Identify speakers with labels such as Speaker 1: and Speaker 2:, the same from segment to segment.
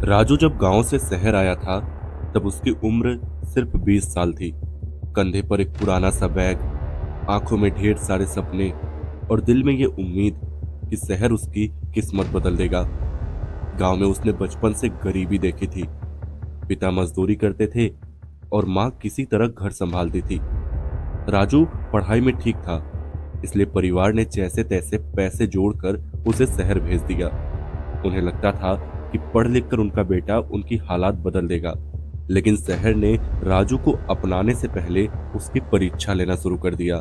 Speaker 1: राजू जब गांव से शहर आया था तब उसकी उम्र सिर्फ 20 साल थी। कंधे पर एक पुराना सा बैग, आंखों में ढेर सारे सपने और दिल में ये उम्मीद कि शहर उसकी किस्मत बदल देगा। गांव में उसने बचपन से गरीबी देखी थी। पिता मजदूरी करते थे और माँ किसी तरह घर संभालती थी। राजू पढ़ाई में ठीक था, इसलिए परिवार ने जैसे तैसे पैसे जोड़कर उसे शहर भेज दिया। उन्हें लगता था कि पढ़ लिख कर उनका बेटा उनकी हालात बदल देगा। लेकिन शहर ने राजू को अपनाने से पहले उसकी परीक्षा लेना शुरू कर दिया।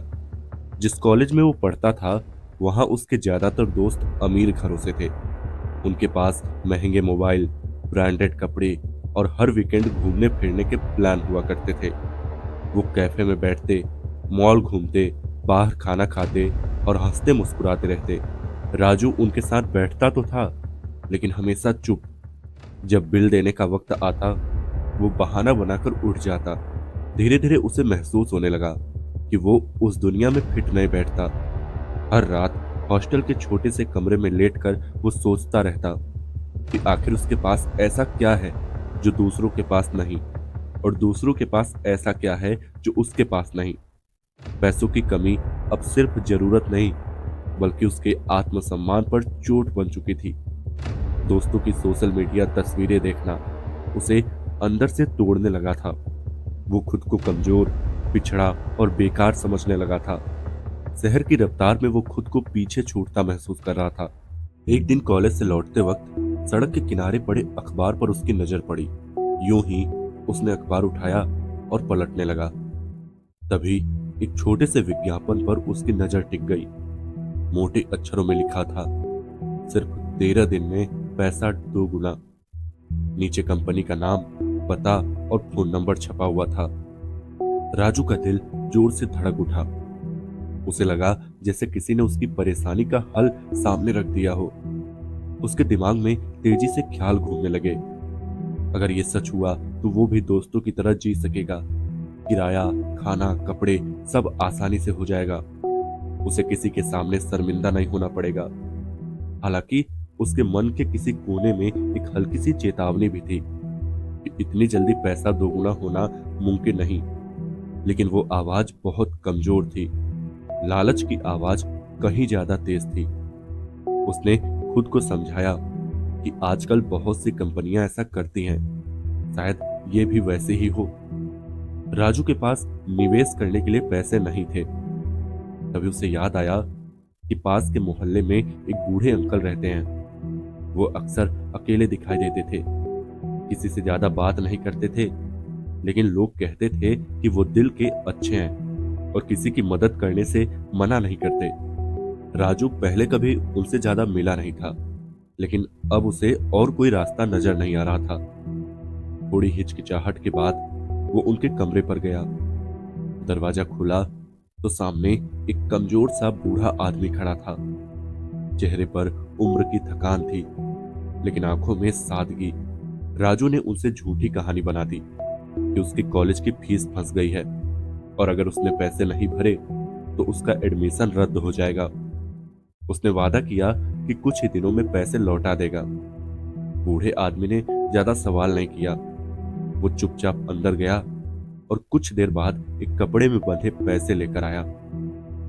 Speaker 1: जिस कॉलेज में वो पढ़ता था वहां उसके ज्यादातर दोस्त अमीर घरों से थे। उनके पास महंगे मोबाइल, ब्रांडेड कपड़े और हर वीकेंड घूमने फिरने के प्लान हुआ करते थे। वो कैफे में बैठते, मॉल घूमते, बाहर खाना खाते और हंसते मुस्कुराते रहते। राजू उनके साथ बैठता तो था लेकिन हमेशा चुप। जब बिल देने का वक्त आता वो बहाना बनाकर उठ जाता। धीरे धीरे उसे महसूस होने लगा कि वो उस दुनिया में फिट नहीं बैठता। हर रात हॉस्टल के छोटे से कमरे में लेटकर वो सोचता रहता कि आखिर उसके पास ऐसा क्या है जो दूसरों के पास नहीं, और दूसरों के पास ऐसा क्या है जो उसके पास नहीं। पैसों की कमी अब सिर्फ जरूरत नहीं बल्कि उसके आत्मसम्मान पर चोट बन चुकी थी। दोस्तों की सोशल मीडिया तस्वीरें देखना उसे अंदर से तोड़ने लगा था। वो खुद को कमजोर, पिछड़ा और बेकार समझने लगा था। शहर की रफ्तार में वो खुद को पीछे छूटता महसूस कर रहा था। एक दिन कॉलेज से लौटते वक्त सड़क के किनारे पड़े अखबार पर उसकी नजर पड़ी। यूं ही उसने अखबार उठाया और पलटने लगा। तभी एक छोटे से विज्ञापन पर उसकी नजर टिक गई। मोटे अक्षरों में लिखा था, सिर्फ 13 दिन में पैसा 2 गुना। नीचे कंपनी का नाम, पता और फोन नंबर छपा हुआ था। राजू का दिल जोर से धड़क उठा। उसे लगा जैसे किसी ने उसकी परेशानी का हल सामने रख दिया हो। उसके दिमाग में तेजी से ख्याल घूमने लगे। अगर ये सच हुआ तो वो भी दोस्तों की तरह जी सकेगा। किराया, खाना, कपड़े सब आसानी से हो जाएगा। उसे किसी के सामने शर्मिंदा नहीं होना पड़ेगा। हालांकि उसके मन के किसी कोने में एक हल्की सी चेतावनी भी थी कि इतनी जल्दी पैसा दोगुना होना मुमकिन नहीं। लेकिन वो आवाज बहुत कमजोर थी। लालच की आवाज कहीं ज्यादा तेज थी। उसने खुद को समझाया कि आजकल बहुत सी कंपनियां ऐसा करती हैं, शायद ये भी वैसे ही हो। राजू के पास निवेश करने के लिए पैसे नहीं थे। तभी उसे याद आया कि पास के मोहल्ले में एक बूढ़े अंकल रहते हैं। वो अक्सर अकेले दिखाई देते थे, किसी से ज्यादा बात नहीं करते थे, लेकिन लोग कहते थे कि वो दिल के अच्छे हैं और किसी की मदद करने से मना नहीं करते। राजू पहले कभी उनसे ज्यादा मिला नहीं था, लेकिन अब उसे और कोई रास्ता नजर नहीं आ रहा था। थोड़ी हिचकिचाहट के बाद वो उनके कमरे पर गया। दरवाजा खुला तो सामने एक कमजोर सा बूढ़ा आदमी खड़ा था। चेहरे पर उम्र की थकान थी, लेकिन आंखों में सादगी। राजू ने उनसे झूठी कहानी बना दी कि उसकी कॉलेज की फीस फंस गई है और अगर उसने पैसे नहीं भरे तो उसका एडमिशन रद्द हो जाएगा। उसने वादा किया कि कुछ ही दिनों में पैसे लौटा देगा। बूढ़े आदमी ने ज्यादा सवाल नहीं किया। वो चुपचाप अंदर गया और कुछ देर बाद एक कपड़े में बंधे पैसे लेकर आया।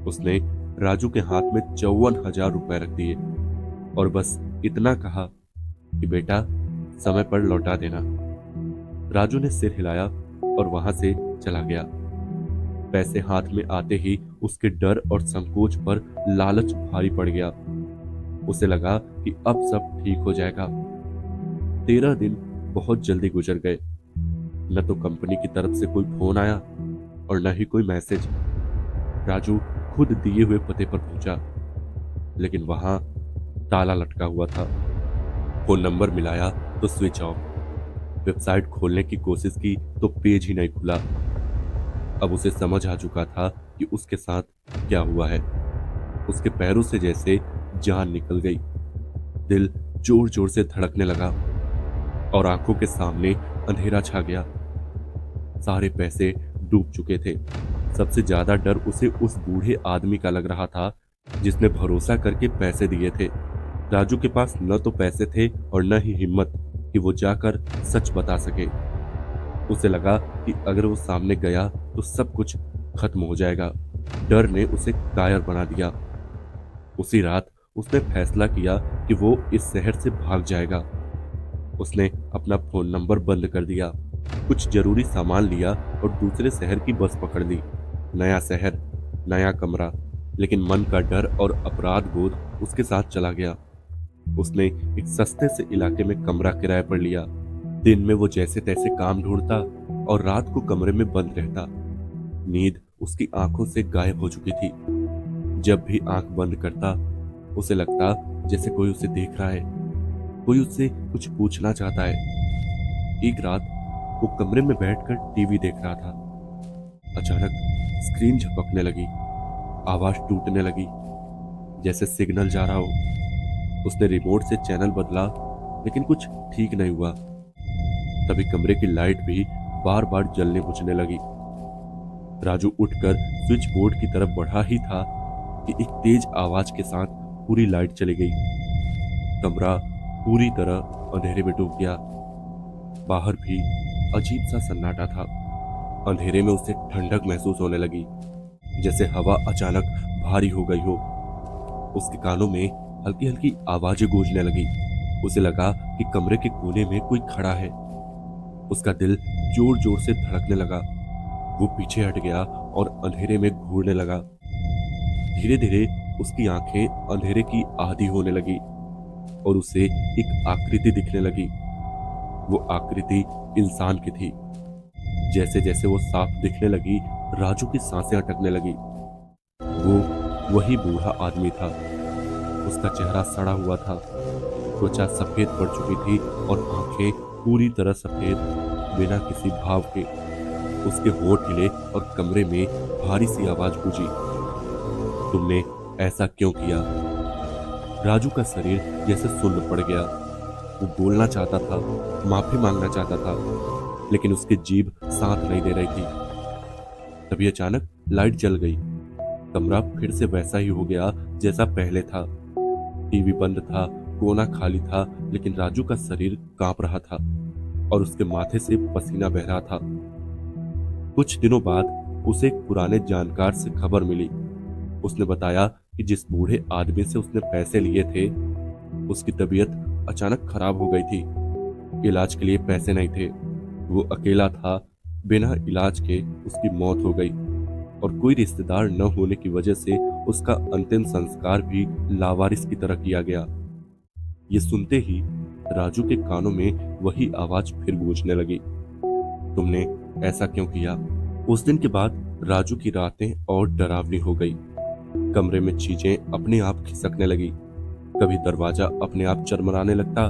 Speaker 1: उसने राजू के हाथ में 54,000 रुपए रख दिए और बस इतना कहा कि बेटा समय पर लौटा देना। राजू ने सिर हिलाया और वहां से चला गया। पैसे हाथ में आते ही उसके डर और संकोच पर लालच भारी पड़ गया। उसे लगा कि अब सब ठीक हो जाएगा। 13 दिन बहुत जल्दी गुजर गए। न तो कंपनी की तरफ से कोई फोन आया और न ही कोई मैसेज। राजू खुद दिए हुए पते पर पहुंचा, लेकिन वहां ताला लटका हुआ था। फोन नंबर मिलाया तो स्विच ऑफ। वेबसाइट खोलने की कोशिश की तो पेज ही नहीं खुला। अब उसे समझ आ चुका था कि उसके साथ क्या हुआ है। उसके पैरों से जैसे जान निकल गई। दिल जोर जोर से धड़कने लगा और आंखों के सामने अंधेरा छा गया। सारे पैसे डूब चुके थे। सबसे ज्यादा डर उसे उस बूढ़े आदमी का लग रहा था जिसने भरोसा करके पैसे दिए थे। राजू के पास न तो पैसे थे और न ही हिम्मत कि वो जाकर सच बता सके। उसे लगा कि अगर वो सामने गया तो सब कुछ खत्म हो जाएगा। डर ने उसे कायर बना दिया। उसी रात उसने फैसला किया कि वो इस शहर से भाग जाएगा। उसने अपना फोन नंबर बंद कर दिया, कुछ जरूरी सामान लिया और दूसरे शहर की बस पकड़ ली। नया शहर, नया कमरा, लेकिन मन का डर और अपराध बोध उसके साथ चला गया। उसने एक सस्ते से इलाके में कमरा किराए पर लिया। दिन में वो जैसे तैसे काम ढूंढता और रात को कमरे में बंद रहता। नींद उसकी आंखों से गायब हो चुकी थी। जब भी आंख बंद करता उसे लगता जैसे कोई उसे देख रहा है, कोई उससे कुछ पूछना चाहता है। एक रात वो कमरे में बैठकर टीवी देख रहा था। अचानक स्क्रीन झपकने लगी, आवाज टूटने लगी, जैसे सिग्नल जा रहा हो। उसने रिमोट से चैनल बदला, लेकिन कुछ ठीक नहीं हुआ। तभी कमरे की लाइट भी बार बार जलने बुझने लगी। राजू उठकर स्विच बोर्ड की तरफ बढ़ा ही था कि एक तेज आवाज के साथ पूरी लाइट चली गई। कमरा पूरी तरह अंधेरे में डूब गया। बाहर भी अजीब सा सन्नाटा था। अंधेरे में उसे ठंडक महसूस होने लगी, जैसे हवा अचानक भारी हो गई हो। उसके कानों में हल्की हल्की आवाजें गूंजने लगी। उसे लगा कि कमरे के कोने में कोई खड़ा है। उसका दिल जोर जोर से धड़कने लगा। वो पीछे हट गया और अंधेरे में घूरने लगा। धीरे धीरे उसकी आंखें अंधेरे की आधी होने लगी और उसे एक आकृति दिखने लगी। वो आकृति इंसान की थी। जैसे जैसे वो साफ दिखने लगी, राजू की सांसें अटकने लगी। वो वही बूढ़ा आदमी था। उसका चेहरा सड़ा हुआ था, त्वचा सफेद पड़ चुकी थी और आंखें पूरी तरह सफेद, बिना किसी भाव के। उसके होंठ हिले और कमरे में भारी सी आवाज गूंजी, तुमने ऐसा क्यों किया? राजू का शरीर जैसे सुन्न पड़ गया। वो बोलना चाहता था, माफी मांगना चाहता था, लेकिन उसकी जीभ साथ नहीं दे रही थी। तभी अचानक लाइट जल गई। कमरा फिर से वैसा ही हो गया जैसा पहले था। टीवी बंद था, कोना खाली था, लेकिन राजू का शरीर कांप रहा था और उसके माथे से पसीना बह रहा था। कुछ दिनों बाद उसे एक पुराने जानकार से खबर मिली। उसने बताया कि जिस बूढ़े आदमी से उसने पैसे लिए थे, उसकी तबीयत अचानक खराब हो गई थी। इलाज के लिए पैसे नहीं थे। वो अकेला था। बिना इलाज के उसकी मौत हो गई और कोई रिश्तेदार न होने की वजह से उसका अंतिम संस्कार भी लावारिस की तरह किया गया। ये सुनते ही राजू के कानों में वही आवाज फिर गूंजने लगी, तुमने ऐसा क्यों किया? उस दिन के बाद राजू की रातें और डरावनी हो गई। कमरे में चीजें अपने आप खिसकने लगी। कभी दरवाजा अपने आप चरमराने लगता,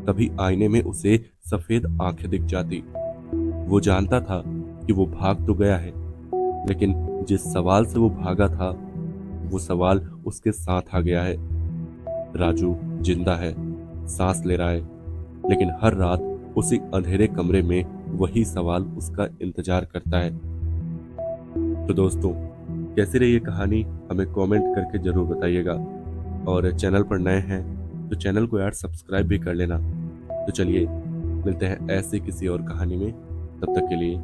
Speaker 1: कभी आईने में उसे सफेद आंखें दिख जाती। वो जानता था कि वो भाग तो गया है, लेकिन जिस सवाल से वो भागा था, वो सवाल उसके साथ आ गया है। राजू जिंदा है, सांस ले रहा है, लेकिन हर रात उसी अंधेरे कमरे में वही सवाल उसका इंतजार करता है। तो दोस्तों, कैसी रही ये कहानी हमें कमेंट करके जरूर बताइएगा, और चैनल पर नए हैं तो चैनल को यार सब्सक्राइब भी कर लेना। तो चलिए मिलते हैं ऐसे किसी और कहानी में, तब तक के लिए